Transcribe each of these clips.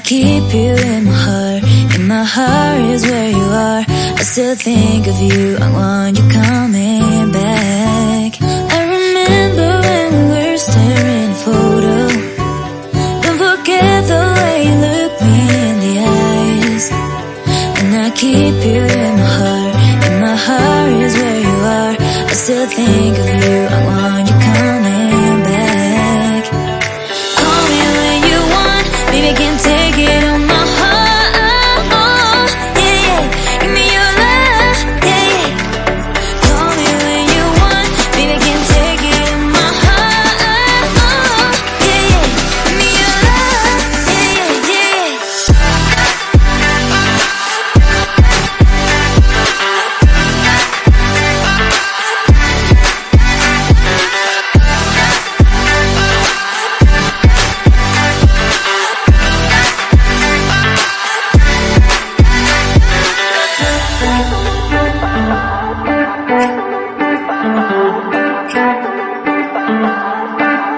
keep you in my heart. In my heart is where you are. I still think of you, I want you coming back. I remember when we were staring at a photo. Don't forget the way you look me in the eyes. And I keep you in my heart. In my heart is where you are. I still think of you, I want you coming back. Call me when you want, baby, I can't take it on my heart. Yeah, yeah, give me your love, yeah, yeah. Call me when you want, baby, I can't take it on my heart. Yeah, yeah, give me your love, yeah, yeah, yeah.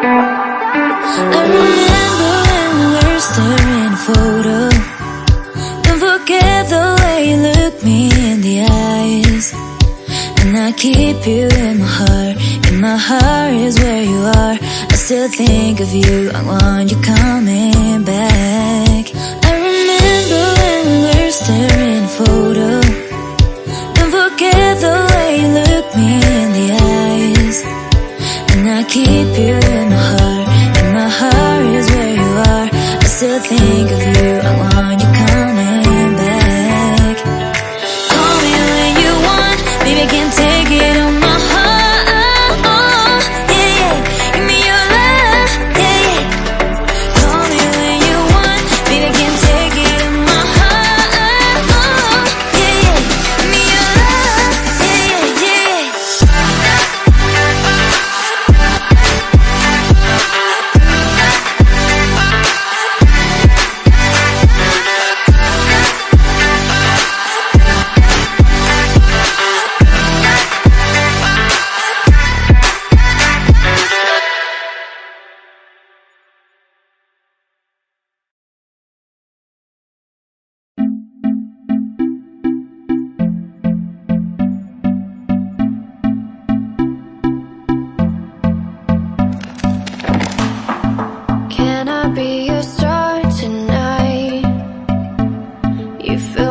I remember when we were staring at a photo. Don't forget the way you look me in the eyes. And I keep you in my heart. In my heart is where you are. I still think of you, I want you coming back. I remember when we were staring at a photo. Don't forget the way you look me in the eyes. And I keep you in my heart. In my heart is where you are. I still think of you, I want you coming back. Call me when you want, baby, I can't take it on my heart. Yeah, yeah, give me your love, yeah, yeah. Call me when you want, baby, I can't take it on my heart. Yeah, yeah, give me your love, yeah, yeah, yeah. Can I be your star tonight? You feel